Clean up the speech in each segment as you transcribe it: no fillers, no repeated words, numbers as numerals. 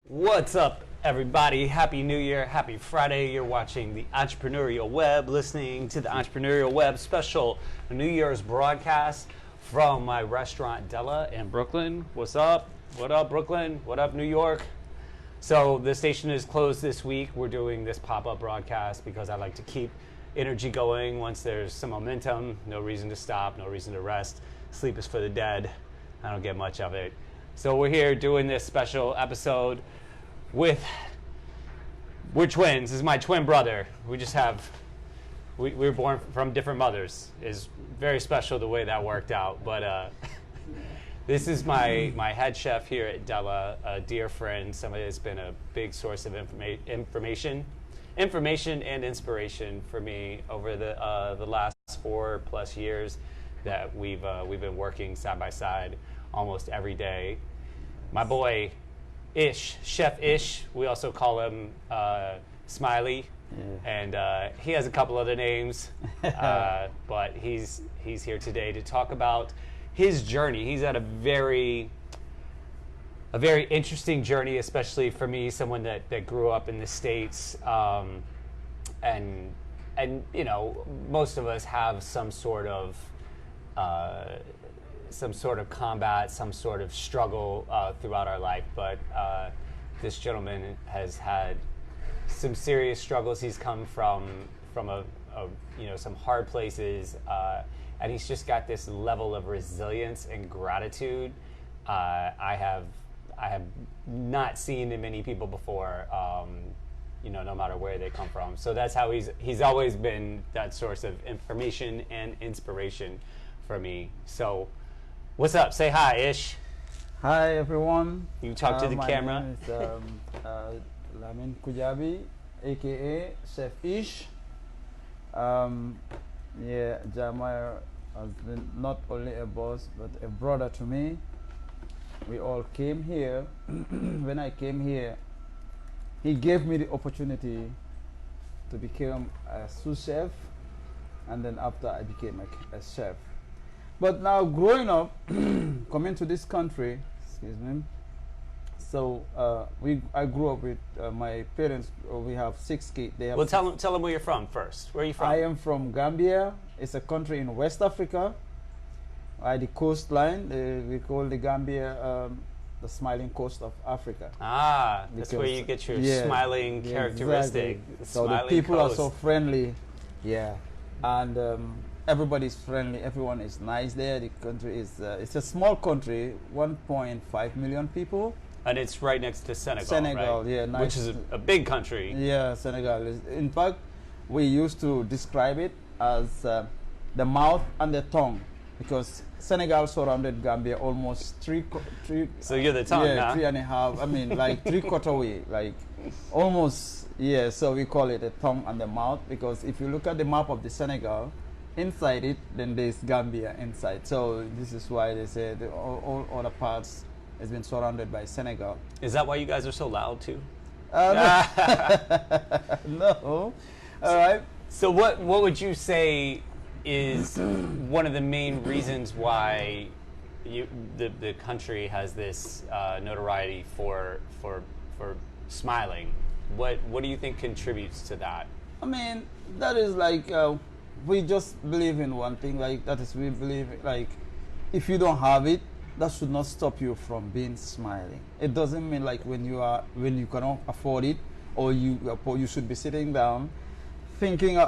What's up, everybody? Happy New Year. Happy Friday. You're watching the Entrepreneurial Web, listening to the Entrepreneurial Web special New Year's broadcast from my restaurant, Della, in Brooklyn. What's up? What up, Brooklyn? What up, New York? So the station is closed this week. We're doing this pop-up broadcast because I like to keep energy going once there's some momentum. No reason to stop, no reason to rest. Sleep is for the dead. I don't get much of it. So we're here doing this special episode we're twins. This is my twin brother. We were born from different mothers. It's very special the way that worked out. But this is my head chef here at Della, a dear friend, somebody that's been a big source of information and inspiration for me over the last 4+ years that we've been working side by side almost every day. My boy Ish, Chef Ish, we also call him Smiley, and he has a couple other names, but he's here today to talk about his journey. He's had a very interesting journey, especially for me, someone that grew up in the States, and you know, most of us have some sort of combat, some sort of struggle throughout our life, but this gentleman has had some serious struggles. He's come from some hard places, and he's just got this level of resilience and gratitude I have not seen in many people before. No matter where they come from. So that's how he's always been that source of information and inspiration for me. So. What's up? Say hi, Ish. Hi, everyone. You talk to the camera. My name is Lamin Kujabi, aka Chef Ish. Jeremiah has been not only a boss but a brother to me. We all came here. When I came here, he gave me the opportunity to become a sous chef, and then after I became a chef. But now, growing up, coming to this country, excuse me. So I grew up with my parents. We have 6 kids. Well, tell them where you're from first. Where are you from? I am from Gambia. It's a country in West Africa. The coastline. We call the Gambia the smiling coast of Africa. That's where you get your smiling characteristic. Exactly. The so smiling the people coast. are so friendly. Yeah, and. Everybody's friendly. Everyone is nice there. The country is it's a small country, 1.5 million people, and it's right next to Senegal. Senegal, right? yeah, nice. Which is a big country. Yeah, Senegal is. In fact, we used to describe it as the mouth and the tongue, because Senegal surrounded Gambia almost three. So you're the tongue, yeah, huh? 3.5. I mean, like 3/4 way, like almost. Yeah, so we call it the tongue and the mouth, because if you look at the map of the Senegal. Inside it, then there's Gambia inside. So this is why they say all other parts has been surrounded by Senegal. Is that why you guys are so loud too? No. No. All right. So what would you say is one of the main reasons why the country has this notoriety for smiling? What do you think contributes to that? I mean, that is like. We just believe in one thing, like that is we believe like if you don't have it, that should not stop you from being smiling. It doesn't mean like when you cannot afford it, or you should be sitting down thinking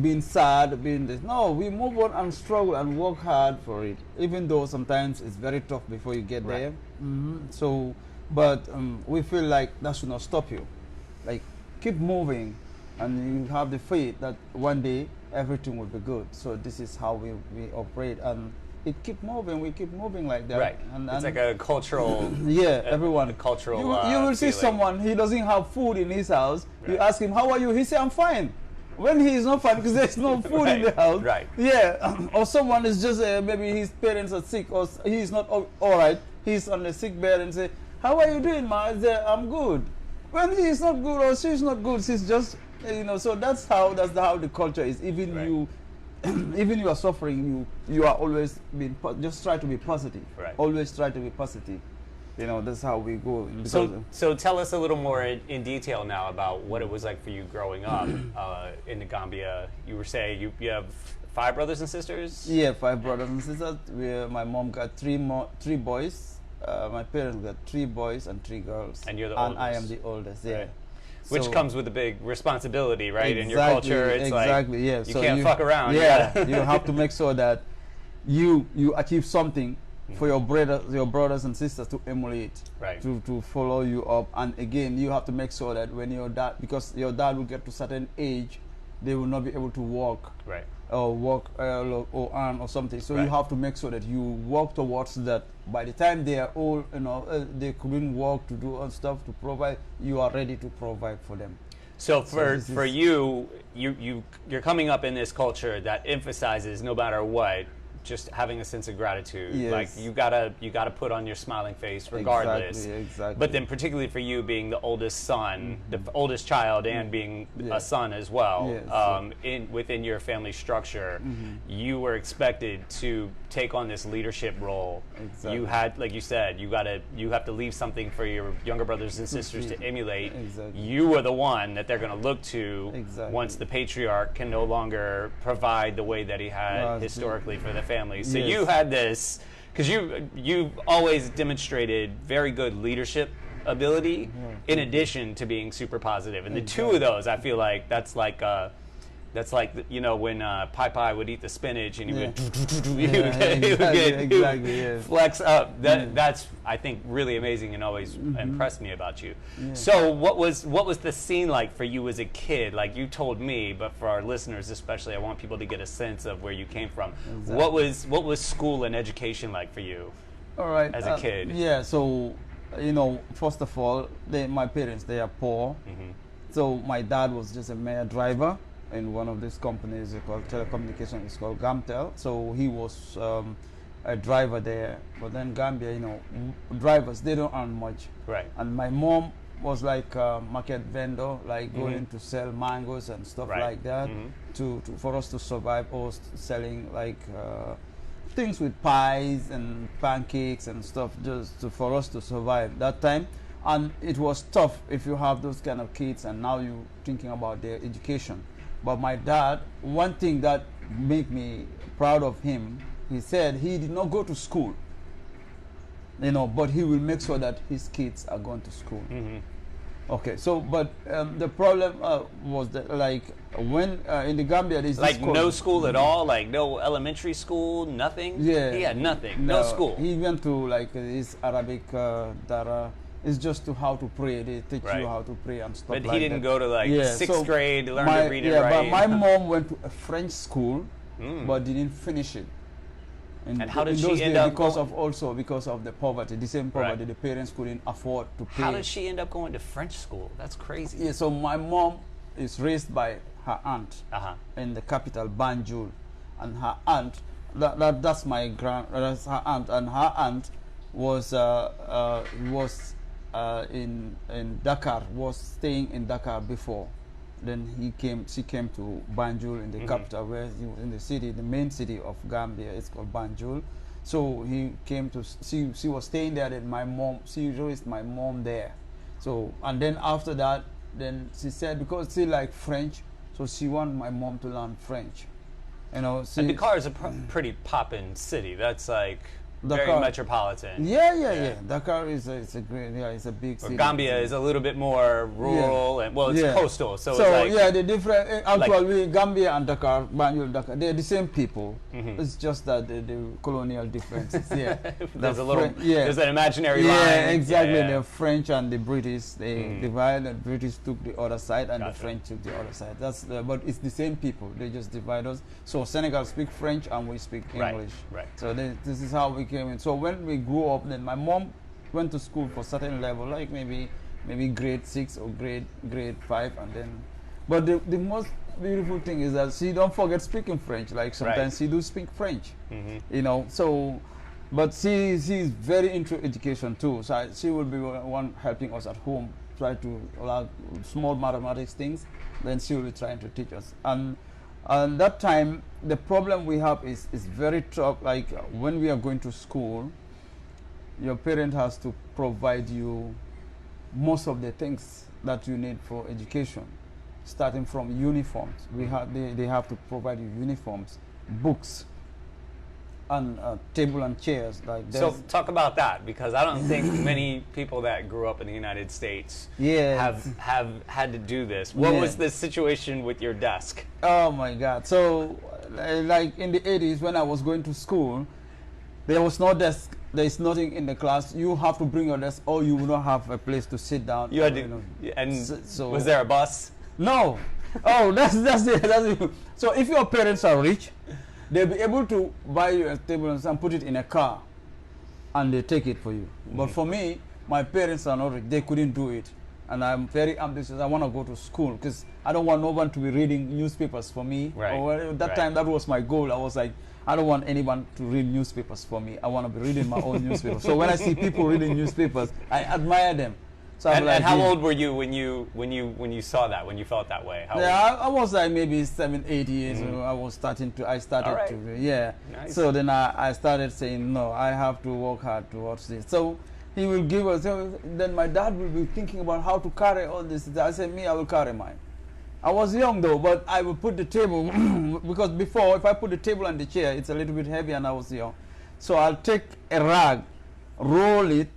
being sad, being this. No, we move on and struggle and work hard for it, even though sometimes it's very tough before you get there. So but we feel like that should not stop you. Like keep moving, and you have the faith that one day everything will be good. So this is how we operate, and it keep moving. We keep moving like that. Right. And it's like a cultural. Yeah, everyone. A cultural. You will see feeling. someone, he doesn't have food in his house. Right. You ask him, "How are you?" He say, "I'm fine." When he is not fine because there's no food in the house. Right. Yeah. Or someone is just maybe his parents are sick, or he's not all right. He's on the sick bed and say, "How are you doing, ma?" I say, "I'm good." When he is not good or she's not good, she's just. So that's how the culture is. Even right. Even you are suffering, you are always just try to be positive. Right. Always try to be positive. You know, that's how we go. So tell us a little more in detail now about what it was like for you growing up in the Gambia. You were saying you have 5 brothers and sisters? Yeah, 5 brothers and sisters. My mom got 3 boys. My parents got 3 boys and 3 girls. And you're the oldest. And I am the oldest, yeah. Right. Which comes with a big responsibility, right? Exactly, in your culture, it's exactly, like yeah. you can't fuck around. Yeah, you have to make sure that you achieve something for your brothers and sisters to emulate, right? To follow you up. And again, you have to make sure that when your dad, because your dad will get to a certain age, they will not be able to walk, right? Or walk or earn or something. So right. you have to make sure that you work towards that. By the time they are old, you know, they couldn't work to do stuff to provide. You are ready to provide for them. So for you're coming up in this culture that emphasizes no matter what, just having a sense of gratitude. Yes. Like you gotta put on your smiling face regardless. Exactly. But then particularly for you being the oldest son, the oldest child, and being a son as well, within your family structure, you were expected to take on this leadership role. Exactly. You had, like you said, you have to leave something for your younger brothers and sisters to emulate. Exactly. You were the one that they're going to look to once the patriarch can no longer provide the way that he had historically for the family. So you had this, because you always demonstrated very good leadership ability in addition to being super positive. And the two of those, I feel like that's like you know, when Popeye would eat the spinach and he would flex up. That's, I think, really amazing and always impressed me about you. Yeah. So what was the scene like for you as a kid? Like you told me, but for our listeners especially, I want people to get a sense of where you came from. Exactly. What was school and education like for you? All right, as a kid? Yeah, so you know, first of all, my parents, they are poor. So my dad was just a mere driver in one of these companies called telecommunication. It's called Gamtel. So he was a driver there. But then Gambia, you know, drivers, they don't earn much. Right. And my mom was like a market vendor, like going to sell mangoes and stuff like that for us to survive, or selling like things with pies and pancakes and stuff for us to survive that time. And it was tough if you have those kind of kids and now you're thinking about their education. But my dad, one thing that made me proud of him, he said he did not go to school, you know, but he will make sure that his kids are going to school. Okay, so, but the problem was that, like, when in the Gambia, there's like no school at all, like no elementary school, nothing? Yeah. He had nothing, no school. He went to, like, his Arabic Dara. It's just to how to pray. They teach you how to pray and stuff like that. But he didn't go to like 6th grade to learn to read and write. But my mom went to a French school, but didn't finish it. And how did she end up? Because of the poverty, the same poverty, the parents couldn't afford to pay. How did she end up going to French school? That's crazy. Yeah, so my mom is raised by her aunt in the capital, Banjul, and her aunt, that's her aunt, and her aunt was in Dakar, was staying in Dakar before. Then she came to Banjul in the capital, where in the city, the main city of Gambia, it's called Banjul. So he came to, she was staying there, and she raised my mom there. So, and then after that, then she said, because she liked French, so she wanted my mom to learn French. You know, and Dakar is a pretty poppin' city. That's like very metropolitan. Yeah. Dakar is it's a big city. Gambia is a little bit more rural and it's coastal. So it's like, the different actually Gambia and Dakar, Banjul, Dakar, they're the same people. It's just that the colonial differences. Yeah, there's there's an imaginary line. Yeah, exactly. The French and the British, they divided. The British took the other side, and the French took the other side. But it's the same people. They just divide us. So Senegal speak French and we speak English. Right. So this is how we came in. So when we grew up, then my mom went to school for certain level, like maybe grade 6 or grade 5, and then. But the most beautiful thing is that she don't forget speaking French. Like sometimes she do speak French, you know. So, but she's very into education too. So she will be one helping us at home, try to learn small mathematics things. Then she will be trying to teach us. And that time, the problem we have is very tough. Like when we are going to school, your parent has to provide you most of the things that you need for education, starting from uniforms. They have to provide you uniforms, books, and table and chairs. Like So talk about that, because I don't think many people that grew up in the United States have had to do this. What was the situation with your desk? Oh my God! So, like in the 80s, when I was going to school, there was no desk. There is nothing in the class. You have to bring your desk, or you will not have a place to sit down. You had to, and so was there a bus? No. Oh, that's it. That's it. So if your parents are rich, they'll be able to buy you a table and put it in a car, and they take it for you. But for me, my parents are not rich. They couldn't do it, and I'm very ambitious. I want to go to school because I don't want no one to be reading newspapers for me. Right. Or at that time, that was my goal. I was like, I don't want anyone to read newspapers for me. I want to be reading my own newspaper. So when I see people reading newspapers, I admire them. So and how old were you when you saw that, when you felt that way? I was like maybe 7, 8 years. I started to Nice. So then I started saying, no, I have to work hard towards this. So he will give us. Then my dad will be thinking about how to carry all this. I said, I will carry mine. I was young though, but I would put the table because before, if I put the table and the chair, it's a little bit heavy, and I was young. So I'll take a rag, roll it,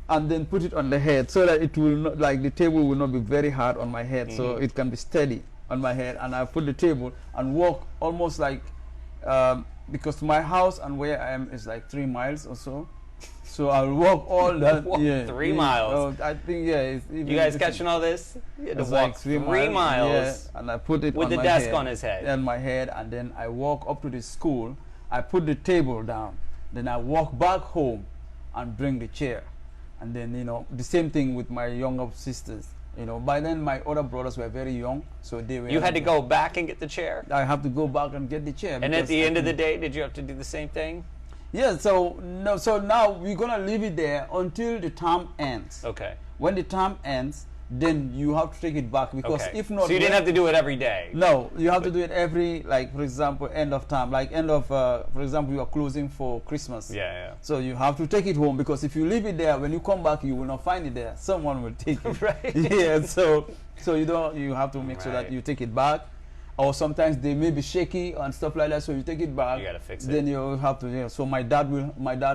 and then put it on the head so that it will not, like the table will not be very hard on my head, so it can be steady on my head. And I put the table and walk almost like, because my house and where I am is like 3 miles or so. So I'll walk all that. Walk 3 miles. I think It's you guys catching all this? You had to walk like 3 miles. And I put it with on the my desk head, on his head. On my head, and then I walk up to the school. I put the table down. Then I walk back home, and bring the chair. And then the same thing with my younger sisters. By then my other brothers were very young, so they were. You had to go back and get the chair. I have to go back and get the chair. And at the end of the day, did you have to do the same thing? Yeah, so now we're gonna leave it there until the term ends. Okay. When the term ends, then you have to take it back, because if not, so you didn't have to do it every day. No, you have to do it every, like for example, end of term, like end of, for example, you are closing for Christmas. Yeah. So you have to take it home, because if you leave it there, when you come back, you will not find it there. Someone will take it. Right. Yeah. So you have to make sure that you take it back. Or sometimes they may be shaky and stuff like that, so you take it back. You gotta fix it. Then you have to. So my dad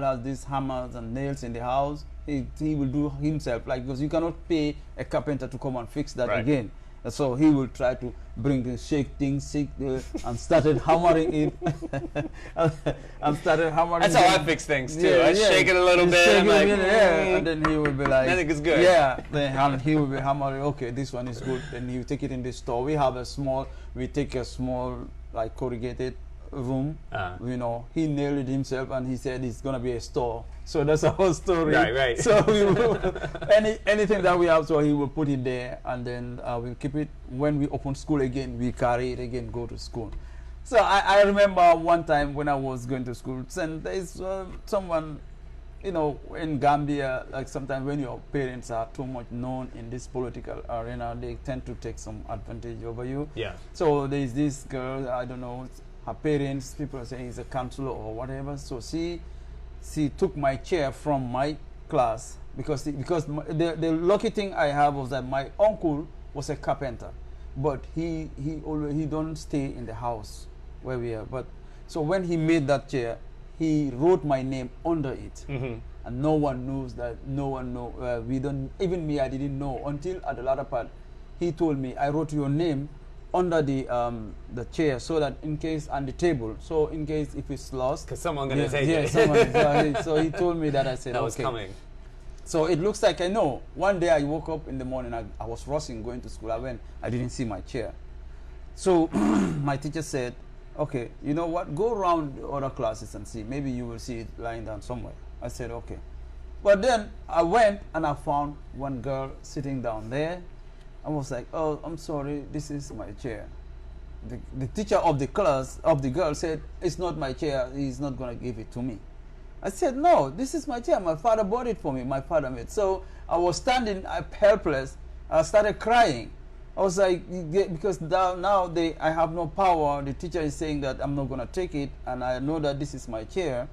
has these hammers and nails in the house. He will do himself, like, because you cannot pay a carpenter to come and fix that again. So he will try to bring the and started hammering it. And started hammering. That's how I fix things too. I shake it a little bit. I'm like, and then he will be like, I think it's good. Yeah, then he will be hammering. Okay, this one is good. Then you take it in the store. We take a small, like, corrugated room. He nailed it himself, and he said it's gonna be a store. So that's our story. Right. So anything that we have, so he will put it there, and then we'll keep it. When we open school again, we carry it again, go to school. So I remember one time when I was going to school, and there's someone, in Gambia, like sometimes when your parents are too much known in this political arena, they tend to take some advantage over you. Yeah. So there's this girl, I don't know, her parents, people are saying he's a counselor or whatever. So she took my chair from my class, because the lucky thing I have was that my uncle was a carpenter, but he don't stay in the house where we are. But so when he made that chair, he wrote my name under it, and no one knows that. No one know. We don't. Even me, I didn't know until at the latter part. He told me, I wrote your name under the chair, so that in case, on the table, so in case if it's lost, because someone's gonna take it. So he told me that. I said, that was coming. So it looks like I know. One day I woke up in the morning, I was rushing going to school. I didn't see my chair. So my teacher said, okay, you know what, go around the other classes and see, maybe you will see it lying down somewhere. I said, okay. But then I went and I found one girl sitting down there. I was like, oh, I'm sorry, this is my chair. The teacher of the class, of the girl, said, it's not my chair, he's not going to give it to me. I said, no, this is my chair. My father bought it for me. My father made. So I was standing helpless. I started crying. I was like, because I have no power. The teacher is saying that I'm not going to take it, and I know that this is my chair.